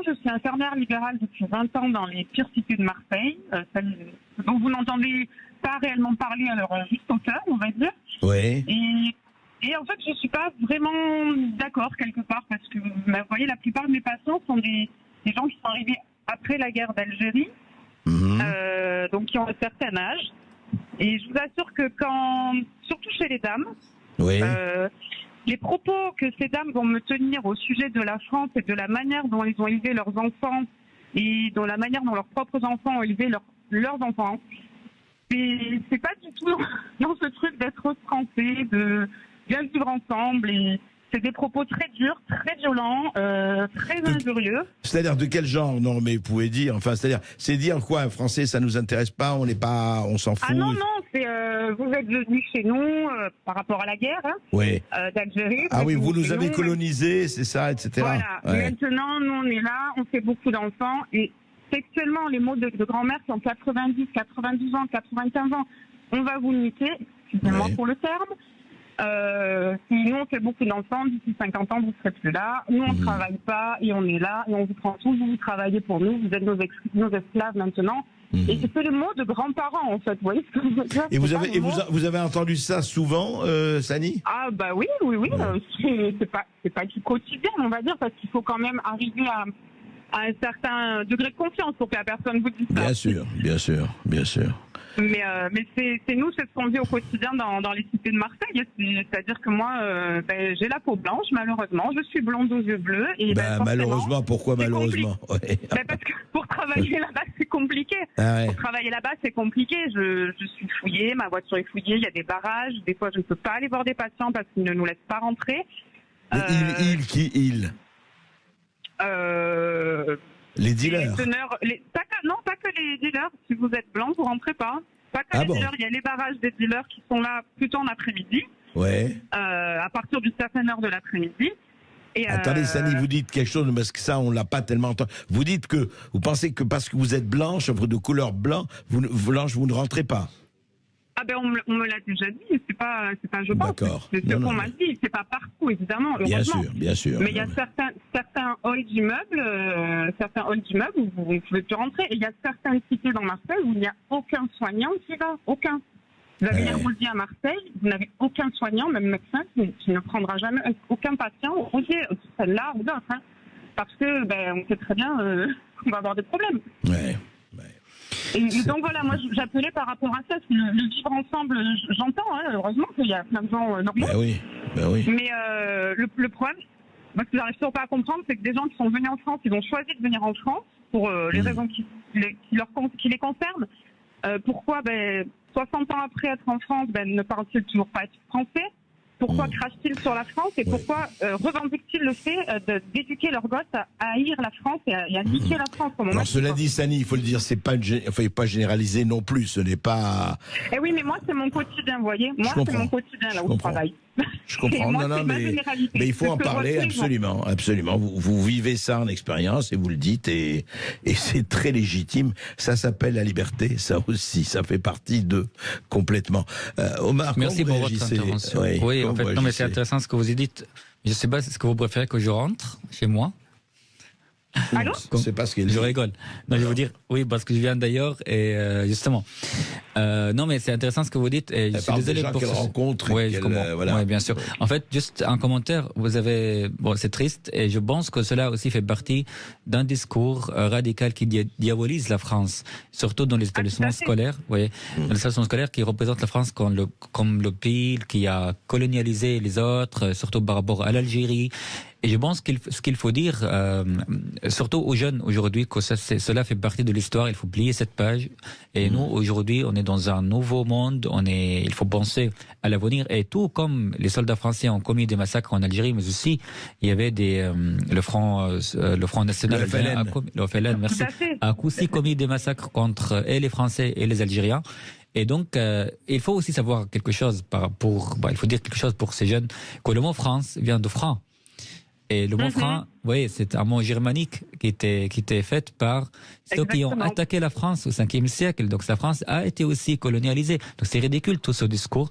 je suis infirmière libérale depuis 20 ans dans les pires cités de Marseille, dont vous n'entendez pas réellement parler à leur juste hauteur, on va dire. Oui. Et en fait, je ne suis pas vraiment d'accord quelque part, parce que, vous voyez, la plupart de mes patients sont des gens qui sont arrivés après la guerre d'Algérie, donc qui ont un certain âge. Et je vous assure que surtout chez les dames, oui. Les propos que ces dames vont me tenir au sujet de la France et de la manière dont ils ont élevé leurs enfants et de la manière dont leurs propres enfants ont élevé leurs enfants, c'est pas du tout dans ce truc d'être français, de bien vivre ensemble. Et c'est des propos très durs, très violents, très injurieux. C'est-à-dire de quel genre? Non, mais vous pouvez dire. Enfin, c'est dire quoi? Un Français, ça nous intéresse pas, on s'en fout. Ah non, c'est vous êtes venus chez nous par rapport à la guerre oui. d'Algérie. Ah oui, vous nous avez colonisés, c'est ça, etc. Voilà. Ouais. Maintenant, nous on est là, on fait beaucoup d'enfants et sexuellement, les mots de grand-mère qui ont 90, 92 ans, 95 ans, on va vous niquer, excusez-moi pour le terme. Si nous on fait beaucoup d'enfants, d'ici 50 ans vous ne serez plus là. Nous on ne travaille pas et on est là et on vous prend tous, vous travaillez pour nous, vous êtes nos esclaves maintenant. Et c'est les mots de grands-parents en fait, vous voyez ce que je veux dire. Et vous avez entendu ça souvent, Sani? Ah bah oui. C'est pas du quotidien on va dire, parce qu'il faut quand même arriver à un certain degré de confiance pour que la personne vous dise ça. Bien sûr. Mais c'est nous, c'est ce qu'on vit au quotidien dans les cités de Marseille. C'est-à-dire que moi, j'ai la peau blanche, malheureusement. Je suis blonde aux yeux bleus. Et malheureusement, pourquoi malheureusement? Parce que pour travailler là-bas, c'est compliqué. Pour travailler là-bas, c'est compliqué. Je suis fouillée, ma voiture est fouillée, il y a des barrages. Des fois, je ne peux pas aller voir des patients parce qu'ils ne nous laissent pas rentrer. Ils les dealers. Pas que les dealers. Si vous êtes blanc, vous rentrez pas. Pas que les dealers. Il y a les barrages des dealers qui sont là plutôt en après-midi. Ouais. À partir d'une certaine heure de l'après-midi. Attendez, Sani, vous dites quelque chose, parce que ça, on l'a pas tellement entendu. Vous dites que vous pensez que parce que vous êtes blanche, de couleur blanche, vous ne rentrez pas. Ah ben on me l'a déjà dit, c'est pas je pense. D'accord. C'est ce qu'on m'a dit, c'est pas partout évidemment. Bien sûr. Mais il y a certains halls d'immeubles, où vous ne pouvez plus rentrer. Et il y a certaines cités dans Marseille où il n'y a aucun soignant qui va, aucun. Vous avez un Rosier à Marseille, vous n'avez aucun soignant, même médecin, qui ne prendra jamais aucun patient au Rosier, celle-là ou d'autres, parce que on sait très bien qu'on va avoir des problèmes. Ouais. Et donc voilà, moi j'appelais par rapport à ça, parce que le vivre ensemble, j'entends, heureusement qu'il y a plein de gens normaux. Oui. Mais le problème, parce que j'arrive toujours pas à comprendre, c'est que des gens qui sont venus en France, ils ont choisi de venir en France pour les raisons qui les concernent. Pourquoi 60 ans après être en France, ne parlent-ils toujours pas français? Pourquoi crachent-ils sur la France et pourquoi revendiquent-ils le fait d'éduquer leurs gosses à haïr la France et à niquer la France comme on Alors cela dit, Sani, il faut le dire, il ne faut pas généraliser non plus, ce n'est pas... Eh oui, mais moi c'est mon quotidien, vous voyez. Moi c'est mon quotidien là où je travaille. Je comprends, mais il faut en parler, absolument. Vous vivez ça en expérience et vous le dites et c'est très légitime. Ça s'appelle la liberté, ça aussi, ça fait partie complètement. Omar, merci pour votre intervention. Oui, en fait, non, mais c'est intéressant ce que vous dites. Je ne sais pas, est-ce que vous préférez que je rentre chez moi? Allô? C'est pas ce qu'il dit. Je rigole. Non, je vais vous dire, oui, parce que je viens d'ailleurs et justement. Non, mais c'est intéressant ce que vous dites. Et je suis désolé pour qu'elle rencontre. Oui, je comprends. Voilà. Oui, bien sûr. En fait, juste un commentaire. C'est triste et je pense que cela aussi fait partie d'un discours radical qui diabolise la France, surtout dans les établissements scolaires. Oui, dans les établissements scolaires qui représentent la France comme le pays qui a colonialisé les autres, surtout par rapport à l'Algérie. Et je pense ce qu'il faut dire, surtout aux jeunes aujourd'hui, que cela fait partie de l'histoire. Il faut plier cette page. Et nous, aujourd'hui, on est dans un nouveau monde. Il faut penser à l'avenir. Et tout comme les soldats français ont commis des massacres en Algérie, mais aussi il y avait le Front National, le FLN, merci, a aussi commis des massacres contre les Français et les Algériens. Et donc, il faut aussi savoir quelque chose il faut dire quelque chose pour ces jeunes, que le mot France vient de franc. Et le mot franc, oui, c'est un mot germanique qui était fait par ceux qui ont attaqué la France au 5e siècle. Donc la France a été aussi colonialisée. Donc c'est ridicule tout ce discours.